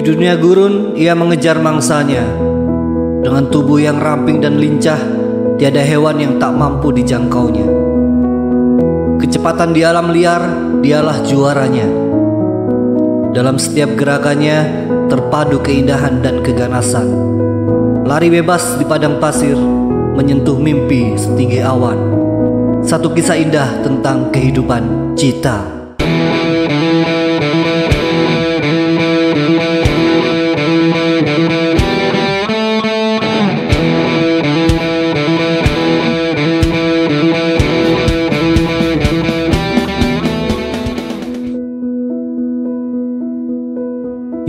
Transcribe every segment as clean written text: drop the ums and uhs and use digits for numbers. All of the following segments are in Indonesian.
Di dunia gurun, ia mengejar mangsanya. Dengan tubuh yang ramping dan lincah, tiada hewan yang tak mampu dijangkaunya. Kecepatan di alam liar, dialah juaranya. Dalam setiap gerakannya, terpadu keindahan dan keganasan. Lari bebas di padang pasir, menyentuh mimpi setinggi awan. Satu kisah indah tentang kehidupan Cheetah.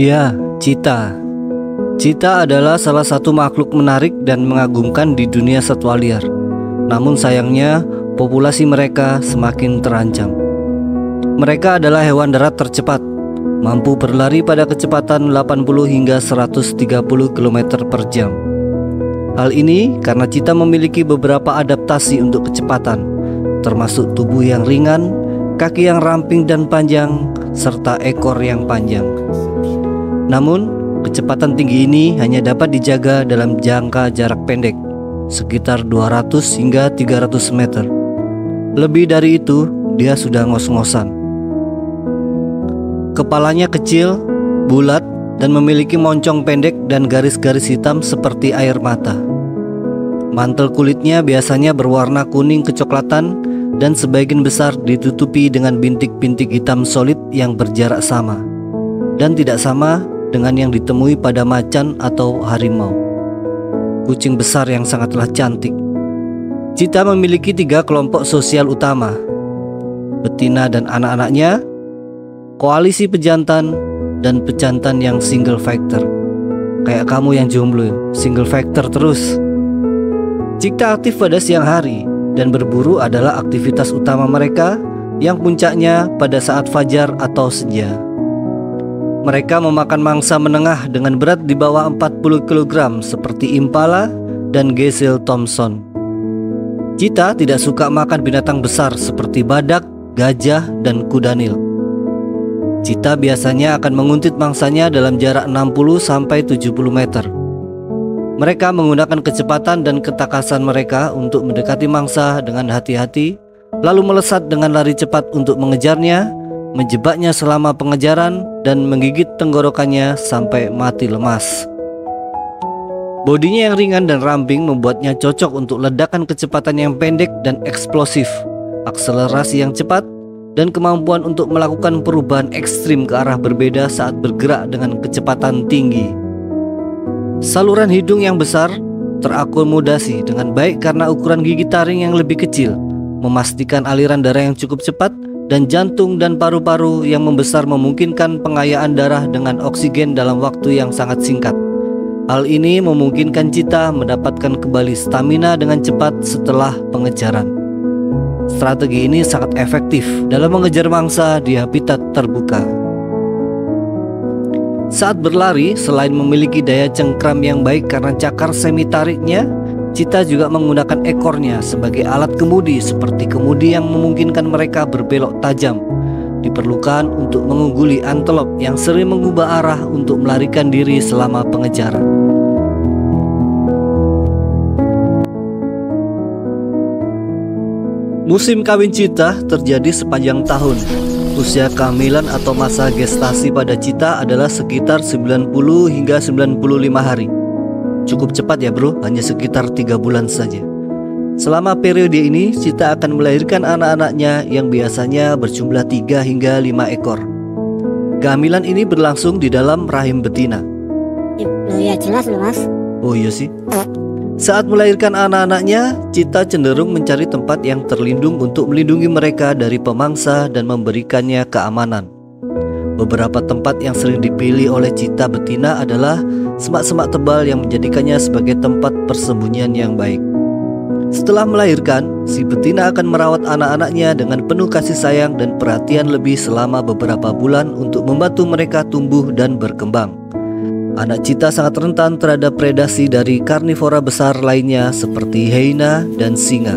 Ya, Cheetah. Cheetah adalah salah satu makhluk menarik dan mengagumkan di dunia satwa liar. Namun sayangnya, populasi mereka semakin terancam. Mereka adalah hewan darat tercepat, mampu berlari pada kecepatan 80 hingga 130 km per jam. Hal ini karena Cheetah memiliki beberapa adaptasi untuk kecepatan, termasuk tubuh yang ringan, kaki yang ramping dan panjang, serta ekor yang panjang. Namun, kecepatan tinggi ini hanya dapat dijaga dalam jangka jarak pendek, sekitar 200 hingga 300 meter. Lebih dari itu, dia sudah ngos-ngosan. Kepalanya kecil, bulat, dan memiliki moncong pendek dan garis-garis hitam seperti air mata. Mantel kulitnya biasanya berwarna kuning kecoklatan dan sebagian besar ditutupi dengan bintik-bintik hitam solid yang berjarak sama, dan tidak sama dengan yang ditemui pada macan atau harimau. Kucing besar yang sangatlah cantik. Cheetah memiliki 3 kelompok sosial utama: betina dan anak-anaknya, koalisi pejantan, dan pejantan yang single factor. Kayak kamu yang jomblo, single factor terus. Cheetah aktif pada siang hari, dan berburu adalah aktivitas utama mereka yang puncaknya pada saat fajar atau senja. Mereka memakan mangsa menengah dengan berat di bawah 40 kg seperti impala dan gazelle Thompson. Cheetah tidak suka makan binatang besar seperti badak, gajah, dan kuda nil. Cheetah biasanya akan menguntit mangsanya dalam jarak 60-70 meter. Mereka menggunakan kecepatan dan ketakasan mereka untuk mendekati mangsa dengan hati-hati, lalu melesat dengan lari cepat untuk mengejarnya, menjebaknya selama pengejaran, dan menggigit tenggorokannya sampai mati lemas. Bodinya yang ringan dan ramping membuatnya cocok untuk ledakan kecepatan yang pendek dan eksplosif, akselerasi yang cepat, dan kemampuan untuk melakukan perubahan ekstrim ke arah berbeda saat bergerak dengan kecepatan tinggi. Saluran hidung yang besar terakomodasi dengan baik karena ukuran gigi taring yang lebih kecil, memastikan aliran darah yang cukup cepat, dan jantung dan paru-paru yang membesar memungkinkan pengayaan darah dengan oksigen dalam waktu yang sangat singkat. Hal ini memungkinkan Cheetah mendapatkan kembali stamina dengan cepat setelah pengejaran. Strategi ini sangat efektif dalam mengejar mangsa di habitat terbuka. Saat berlari, selain memiliki daya cengkram yang baik karena cakar semi tariknya, Cheetah juga menggunakan ekornya sebagai alat kemudi seperti kemudi yang memungkinkan mereka berbelok tajam. Diperlukan untuk mengungguli antelop yang sering mengubah arah untuk melarikan diri selama pengejaran. Musim kawin Cheetah terjadi sepanjang tahun. Usia kehamilan atau masa gestasi pada Cheetah adalah sekitar 90 hingga 95 hari. Cukup cepat ya bro, hanya sekitar 3 bulan saja. Selama periode ini, Cheetah akan melahirkan anak-anaknya yang biasanya berjumlah 3 hingga 5 ekor. Kehamilan ini berlangsung di dalam rahim betina. Ya jelas loh mas. Oh iya sih. Saat melahirkan anak-anaknya, Cheetah cenderung mencari tempat yang terlindung untuk melindungi mereka dari pemangsa dan memberikannya keamanan. Beberapa tempat yang sering dipilih oleh Cheetah betina adalah semak-semak tebal yang menjadikannya sebagai tempat persembunyian yang baik. Setelah melahirkan, si betina akan merawat anak-anaknya dengan penuh kasih sayang dan perhatian lebih selama beberapa bulan untuk membantu mereka tumbuh dan berkembang. Anak Cheetah sangat rentan terhadap predasi dari karnivora besar lainnya seperti hyena dan singa.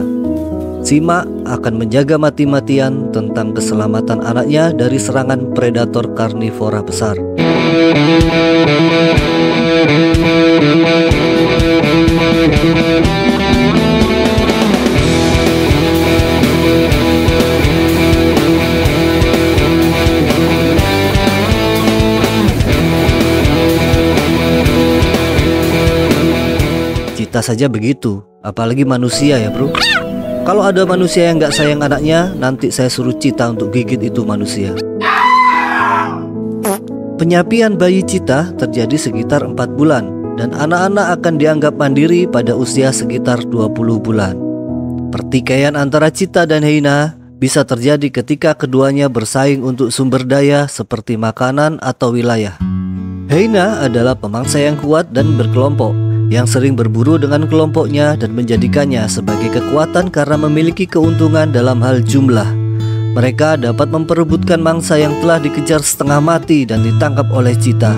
Sima akan menjaga mati-matian tentang keselamatan anaknya dari serangan predator karnivora besar. Cita saja begitu, apalagi manusia ya bro. Kalau ada manusia yang gak sayang anaknya, nanti saya suruh Cita untuk gigit itu manusia. Penyapian bayi Cita terjadi sekitar 4 bulan dan anak-anak akan dianggap mandiri pada usia sekitar 20 bulan. Pertikaian antara Cita dan Heina bisa terjadi ketika keduanya bersaing untuk sumber daya seperti makanan atau wilayah. Heina adalah pemangsa yang kuat dan berkelompok, yang sering berburu dengan kelompoknya dan menjadikannya sebagai kekuatan karena memiliki keuntungan dalam hal jumlah. Mereka dapat memperebutkan mangsa yang telah dikejar setengah mati dan ditangkap oleh Cita.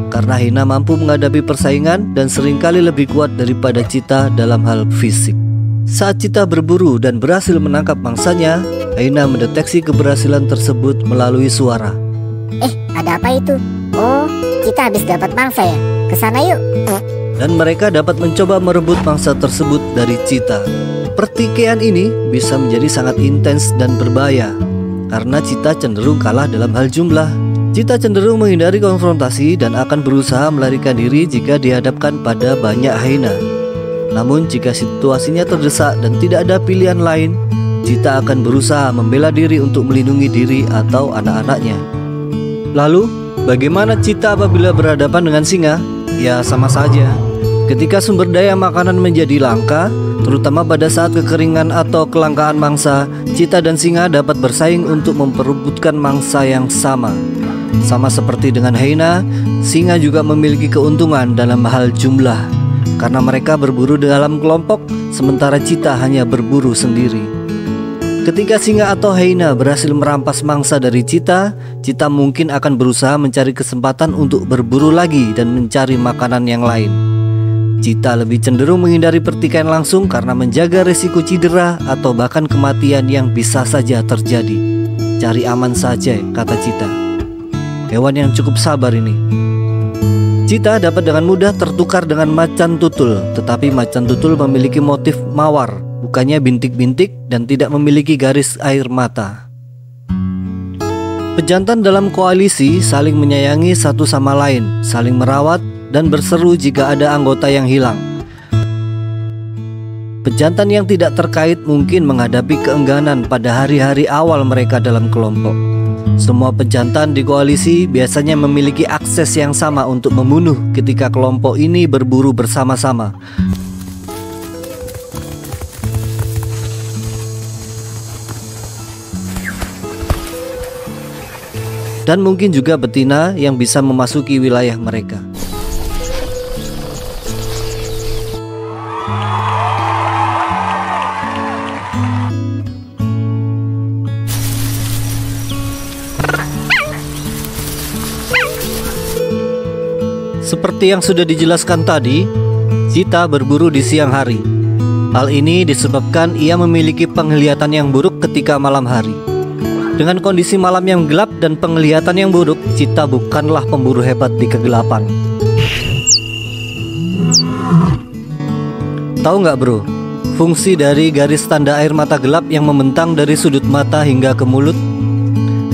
Karena Heina mampu menghadapi persaingan dan seringkali lebih kuat daripada Cita dalam hal fisik. Saat Cita berburu dan berhasil menangkap mangsanya, Heina mendeteksi keberhasilan tersebut melalui suara. Ada apa itu? Oh, kita habis dapat mangsa ya? Kesana yuk. Dan mereka dapat mencoba merebut mangsa tersebut dari Cita. Pertikaian ini bisa menjadi sangat intens dan berbahaya karena Cita cenderung kalah dalam hal jumlah. Cita cenderung menghindari konfrontasi dan akan berusaha melarikan diri jika dihadapkan pada banyak hyena. Namun jika situasinya terdesak dan tidak ada pilihan lain, Cita akan berusaha membela diri untuk melindungi diri atau anak-anaknya. Lalu, bagaimana Cita apabila berhadapan dengan singa? Ya sama saja. Ketika sumber daya makanan menjadi langka, terutama pada saat kekeringan atau kelangkaan mangsa, Cita dan singa dapat bersaing untuk memperebutkan mangsa yang sama. Sama seperti dengan hyena, singa juga memiliki keuntungan dalam hal jumlah karena mereka berburu dalam kelompok, sementara Cita hanya berburu sendiri. Ketika singa atau hyena berhasil merampas mangsa dari Cita, Cita mungkin akan berusaha mencari kesempatan untuk berburu lagi dan mencari makanan yang lain. Cita lebih cenderung menghindari pertikaian langsung karena menjaga risiko cedera atau bahkan kematian yang bisa saja terjadi. Cari aman saja, kata Cita. Hewan yang cukup sabar ini. Cita dapat dengan mudah tertukar dengan macan tutul, tetapi macan tutul memiliki motif mawar, bukannya bintik-bintik dan tidak memiliki garis air mata. Pejantan dalam koalisi saling menyayangi satu sama lain, saling merawat dan berseru jika ada anggota yang hilang. Pejantan yang tidak terkait mungkin menghadapi keengganan pada hari-hari awal mereka dalam kelompok. Semua pejantan di koalisi biasanya memiliki akses yang sama untuk membunuh ketika kelompok ini berburu bersama-sama. Dan mungkin juga betina yang bisa memasuki wilayah mereka. Seperti yang sudah dijelaskan tadi, Cita berburu di siang hari. Hal ini disebabkan ia memiliki penglihatan yang buruk ketika malam hari. Dengan kondisi malam yang gelap dan penglihatan yang buruk, Cita bukanlah pemburu hebat di kegelapan. Tahu nggak bro, fungsi dari garis tanda air mata gelap yang membentang dari sudut mata hingga ke mulut?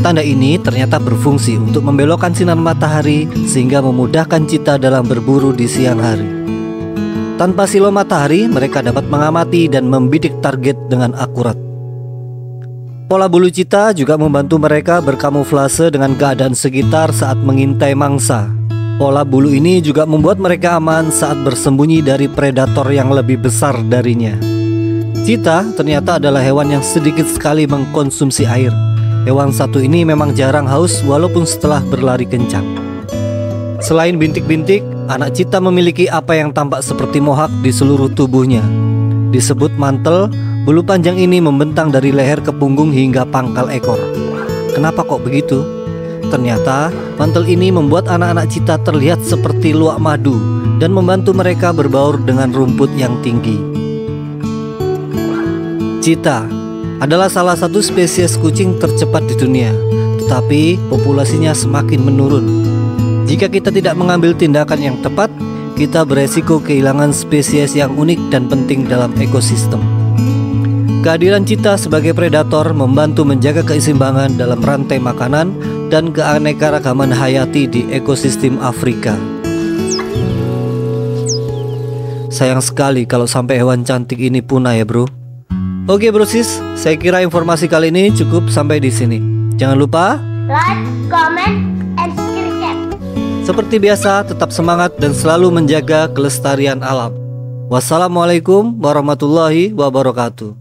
Tanda ini ternyata berfungsi untuk membelokkan sinar matahari sehingga memudahkan Cita dalam berburu di siang hari. Tanpa silau matahari, mereka dapat mengamati dan membidik target dengan akurat. Pola bulu Cita juga membantu mereka berkamuflase dengan keadaan sekitar saat mengintai mangsa. Pola bulu ini juga membuat mereka aman saat bersembunyi dari predator yang lebih besar darinya. Cita ternyata adalah hewan yang sedikit sekali mengkonsumsi air. Hewan satu ini memang jarang haus walaupun setelah berlari kencang. Selain bintik-bintik, anak Cita memiliki apa yang tampak seperti mohak di seluruh tubuhnya. Disebut mantel, bulu panjang ini membentang dari leher ke punggung hingga pangkal ekor. Kenapa kok begitu? Ternyata mantel ini membuat anak-anak Cita terlihat seperti luak madu dan membantu mereka berbaur dengan rumput yang tinggi. Cita adalah salah satu spesies kucing tercepat di dunia, tetapi populasinya semakin menurun. Jika kita tidak mengambil tindakan yang tepat, kita beresiko kehilangan spesies yang unik dan penting dalam ekosistem. Kehadiran cheetah sebagai predator membantu menjaga keseimbangan dalam rantai makanan dan keanekaragaman hayati di ekosistem Afrika. Sayang sekali kalau sampai hewan cantik ini punah ya bro. Oke bro sis, saya kira informasi kali ini cukup sampai di sini. Jangan lupa like, comment, and subscribe. seperti biasa tetap semangat dan selalu menjaga kelestarian alam. Wassalamualaikum warahmatullahi wabarakatuh.